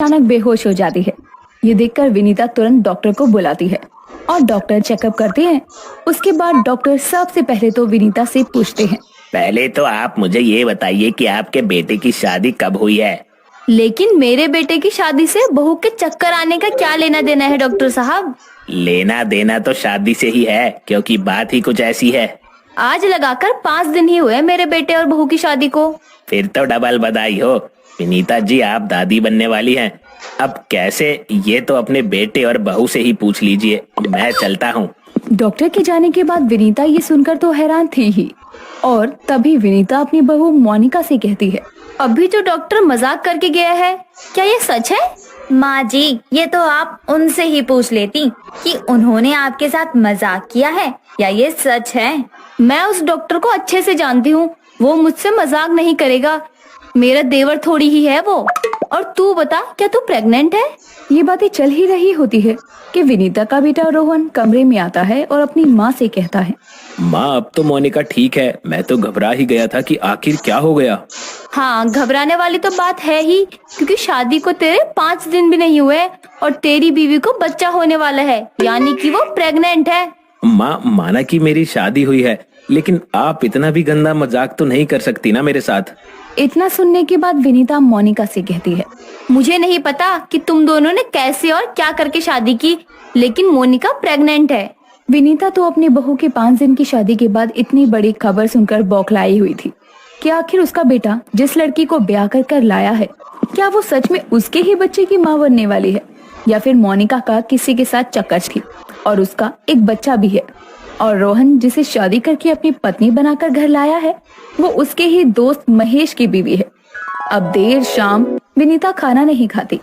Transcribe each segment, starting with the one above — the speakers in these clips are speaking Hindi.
अचानक बेहोश हो जाती है। ये देखकर विनीता तुरंत डॉक्टर को बुलाती है और डॉक्टर चेकअप करते हैं। उसके बाद डॉक्टर सबसे पहले तो विनीता से पूछते हैं, पहले तो आप मुझे ये बताइए कि आपके बेटे की शादी कब हुई है? लेकिन मेरे बेटे की शादी से बहू के चक्कर आने का क्या लेना देना है डॉक्टर साहब? लेना देना तो शादी से ही है, क्योंकि बात ही कुछ ऐसी है। आज लगाकर 5 दिन ही हुए मेरे बेटे और बहू की शादी को। फिर तो डबल बधाई हो विनीता जी, आप दादी बनने वाली हैं। अब कैसे, ये तो अपने बेटे और बहू से ही पूछ लीजिए। मैं चलता हूँ। डॉक्टर के जाने के बाद विनीता ये सुनकर तो हैरान थी ही, और तभी विनीता अपनी बहू मोनिका से कहती है, अभी जो डॉक्टर मजाक करके गया है, क्या ये सच है? माँ जी, ये तो आप उनसे ही पूछ लेती कि उन्होंने आपके साथ मजाक किया है या ये सच है। मैं उस डॉक्टर को अच्छे से जानती हूँ, वो मुझसे मजाक नहीं करेगा। मेरा देवर थोड़ी ही है वो। और तू बता, क्या तू प्रेग्नेंट है? ये बातें चल ही रही होती है कि विनीता का बेटा रोहन कमरे में आता है और अपनी माँ से कहता है, माँ अब तो मोनिका ठीक है, मैं तो घबरा ही गया था कि आखिर क्या हो गया। हाँ, घबराने वाली तो बात है ही, क्योंकि शादी को तेरे 5 दिन भी नहीं हुए और तेरी बीवी को बच्चा होने वाला है, यानी कि वो प्रेग्नेंट है। माँ, माना कि मेरी शादी हुई है, लेकिन आप इतना भी गंदा मजाक तो नहीं कर सकती ना मेरे साथ। इतना सुनने के बाद विनीता मोनिका से कहती है, मुझे नहीं पता कि तुम दोनों ने कैसे और क्या करके शादी की, लेकिन मोनिका प्रेग्नेंट है। विनीता तो अपनी बहू के 5 दिन की शादी के बाद इतनी बड़ी खबर सुनकर बौखलाई हुई थी कि आखिर उसका बेटा जिस लड़की को ब्याह कर लाया है, क्या वो सच में उसके ही बच्चे की माँ बनने वाली है, या फिर मोनिका का किसी के साथ चक्कर थी और उसका एक बच्चा भी है, और रोहन जिसे शादी करके अपनी पत्नी बनाकर घर लाया है, वो उसके ही दोस्त महेश की बीवी है। अब देर शाम विनीता खाना नहीं खाती,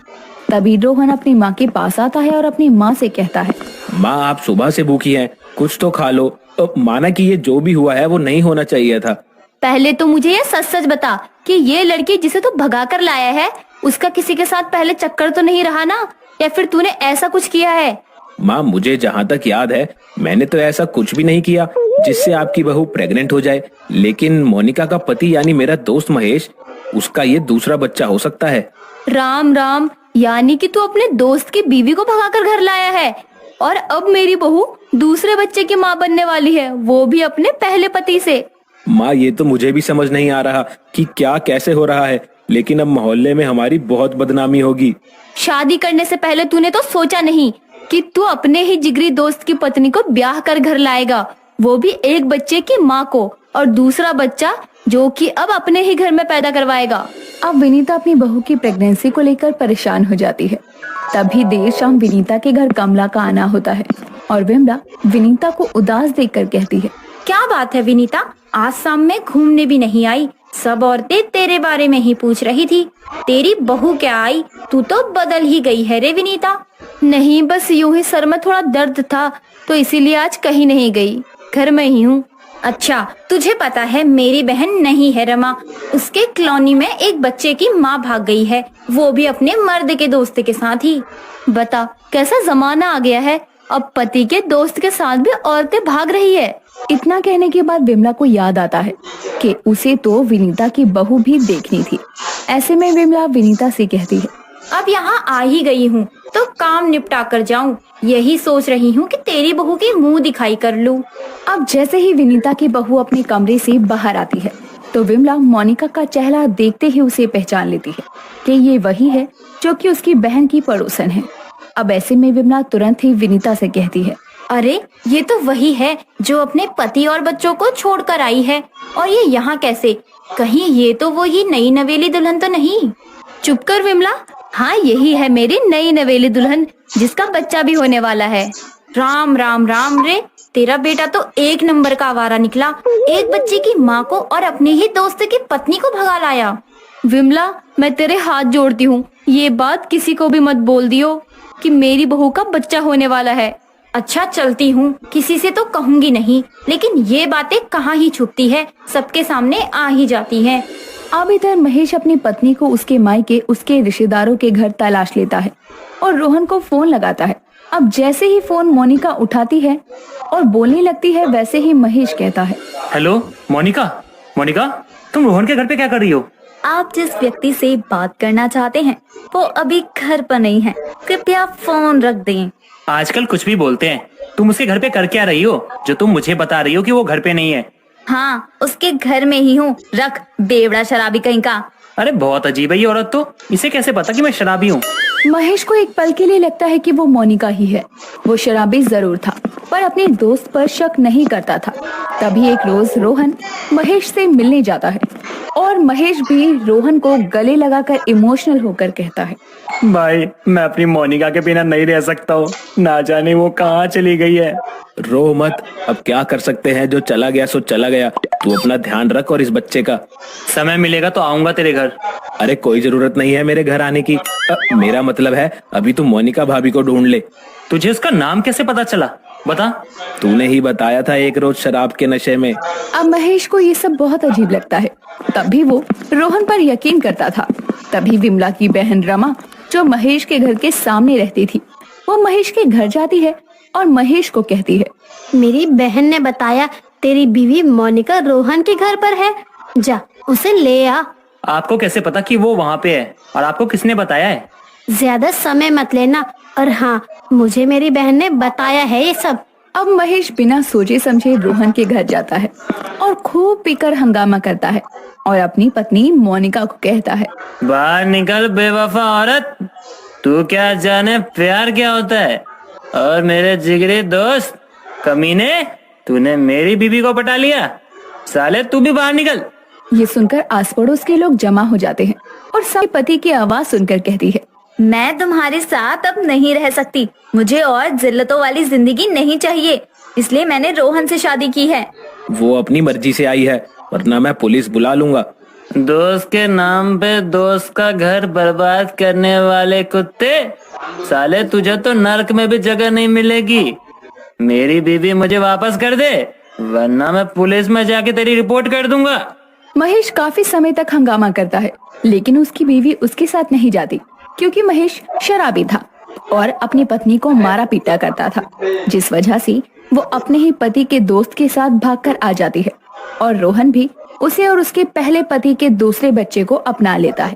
तभी रोहन अपनी माँ के पास आता है और अपनी माँ से कहता है, माँ आप सुबह से भूखी हैं, कुछ तो खा लो। माना कि ये जो भी हुआ है वो नहीं होना चाहिए था। पहले तो मुझे ये सच सच बता कि ये लड़की जिसे तू भगा कर लाया है, उसका किसी के साथ पहले चक्कर तो नहीं रहा ना, या फिर तूने ऐसा कुछ किया है? माँ मुझे जहाँ तक याद है मैंने तो ऐसा कुछ भी नहीं किया जिससे आपकी बहू प्रेग्नेंट हो जाए। लेकिन मोनिका का पति यानी मेरा दोस्त महेश, उसका ये दूसरा बच्चा हो सकता है। राम राम, यानी कि तू अपने दोस्त की बीवी को भगाकर घर लाया है और अब मेरी बहू दूसरे बच्चे की माँ बनने वाली है, वो भी अपने पहले पति से। माँ ये तो मुझे भी समझ नहीं आ रहा कि क्या कैसे हो रहा है, लेकिन अब मोहल्ले में हमारी बहुत बदनामी होगी। शादी करने से पहले तूने तो सोचा नहीं कि तू अपने ही जिगरी दोस्त की पत्नी को ब्याह कर घर लाएगा, वो भी एक बच्चे की माँ को, और दूसरा बच्चा जो कि अब अपने ही घर में पैदा करवाएगा। अब विनीता अपनी बहू की प्रेगनेंसी को लेकर परेशान हो जाती है। तभी देर शाम विनीता के घर कमला का आना होता है और विमला विनीता को उदास देखकर कहती है, क्या बात है विनीता, आज शाम में घूमने भी नहीं आई? सब औरतें तेरे बारे में ही पूछ रही थी। तेरी बहू क्या आई? तू तो बदल ही गई है रे विनीता। नहीं, बस यूं ही सर में थोड़ा दर्द था तो इसीलिए आज कहीं नहीं गई, घर में ही हूँ। अच्छा, तुझे पता है मेरी बहन नहीं है रमा, उसके कॉलोनी में एक बच्चे की माँ भाग गई है, वो भी अपने मर्द के दोस्त के साथ ही। बता कैसा जमाना आ गया है, अब पति के दोस्त के साथ भी औरतें भाग रही है। इतना कहने के बाद विमला को याद आता है कि उसे तो विनीता की बहू भी देखनी थी। ऐसे में विमला विनीता से कहती है, अब यहाँ आ ही गई हूँ तो काम निपटा कर जाऊँ, यही सोच रही हूँ कि तेरी बहू की मुंह दिखाई कर लूँ। अब जैसे ही विनीता की बहू अपने कमरे से बाहर आती है तो विमला मोनिका का चेहरा देखते ही उसे पहचान लेती है कि ये वही है जो कि उसकी बहन की पड़ोसन है। अब ऐसे में विमला तुरंत ही विनीता से कहती है, अरे ये तो वही है जो अपने पति और बच्चों को छोड़कर आई है, और ये यहाँ कैसे? कहीं ये तो वही नई नवेली दुल्हन तो नहीं? चुप कर विमला, हाँ यही है मेरी नई नवेली दुल्हन जिसका बच्चा भी होने वाला है। राम राम राम रे, तेरा बेटा तो एक नंबर का आवारा निकला, एक बच्चे की माँ को और अपने ही दोस्त की पत्नी को भगा लाया। विमला मैं तेरे हाथ जोड़ती हूँ, ये बात किसी को भी मत बोल दियो कि मेरी बहू का बच्चा होने वाला है। अच्छा चलती हूँ, किसी से तो कहूँगी नहीं, लेकिन ये बातें कहाँ ही छुपती है, सबके सामने आ ही जाती है। अब इधर महेश अपनी पत्नी को उसके मायके उसके रिश्तेदारों के घर तलाश लेता है और रोहन को फोन लगाता है। अब जैसे ही फोन मोनिका उठाती है और बोलने लगती है, वैसे ही महेश कहता है, हेलो मोनिका, मोनिका तुम रोहन के घर पे क्या कर रही हो? आप जिस व्यक्ति से बात करना चाहते हैं वो अभी घर पर नहीं है, कृपया फोन रख दें। आजकल कुछ भी बोलते हैं। तुम उसके घर पे कर क्या रही हो जो तुम मुझे बता रही हो कि वो घर पे नहीं है? हाँ, उसके घर में ही हूँ। रख, बेवड़ा शराबी कहीं का। अरे बहुत अजीब है ये औरत तो। इसे कैसे पता कि मैं शराबी हूँ? महेश को एक पल के लिए लगता है कि वो मोनिका ही है। वो शराबी जरूर था पर अपने दोस्त पर शक नहीं करता था। तभी एक रोज रोहन महेश से मिलने जाता है और महेश भी रोहन को गले लगाकर इमोशनल होकर कहता है, भाई मैं अपनी मोनिका के बिना नहीं रह सकता हूँ। ना जाने वो कहाँ चली गई है। रो मत, अब क्या कर सकते हैं, जो चला गया सो चला गया। तू अपना ध्यान रख और इस बच्चे का। समय मिलेगा तो आऊंगा तेरे घर। अरे कोई जरूरत नहीं है मेरे घर आने की। मेरा मतलब है अभी तू मोनिका भाभी को ढूंढ ले। तुझे उसका नाम कैसे पता चला? बता। तूने ही बताया था एक रोज शराब के नशे में। अब महेश को ये सब बहुत अजीब लगता है। तभी वो रोहन पर यकीन करता था। तभी विमला की बहन रमा, जो महेश के घर के सामने रहती थी, वो महेश के घर जाती है और महेश को कहती है, मेरी बहन ने बताया तेरी बीवी मोनिका रोहन के घर पर है, जा उसे ले आ। आपको कैसे पता कि वो वहाँ पे है और आपको किसने बताया है? ज्यादा समय मत लेना। और हाँ, मुझे मेरी बहन ने बताया है ये सब। अब महेश बिना सोचे समझे रोहन के घर जाता है और खूब पीकर हंगामा करता है और अपनी पत्नी मोनिका को कहता है, बाहर निकल बेवफा औरत। तू क्या जाने प्यार क्या होता है? और मेरे जिगरी दोस्त कमीने, तूने मेरी बीबी को पटा लिया। साले तू भी बाहर निकल। ये सुनकर आस पड़ोस के लोग जमा हो जाते हैं और सब पति की आवाज सुनकर कहती है, मैं तुम्हारे साथ अब नहीं रह सकती। मुझे और जिल्लतों वाली जिंदगी नहीं चाहिए, इसलिए मैंने रोहन से शादी की है। वो अपनी मर्जी से आई है, वरना मैं पुलिस बुला लूंगा। दोस्त के नाम पे दोस्त का घर बर्बाद करने वाले कुत्ते, साले तुझे तो नर्क में भी जगह नहीं मिलेगी। मेरी बीवी मुझे वापस कर दे, वरना मैं पुलिस में जाके तेरी रिपोर्ट कर दूंगा। महेश काफी समय तक हंगामा करता है, लेकिन उसकी बीवी उसके साथ नहीं जाती क्योंकि महेश शराबी था और अपनी पत्नी को मारा पीटा करता था, जिस वजह से वो अपने ही पति के दोस्त के साथ भागकर आ जाती है और रोहन भी उसे और उसके पहले पति के दूसरे बच्चे को अपना लेता है।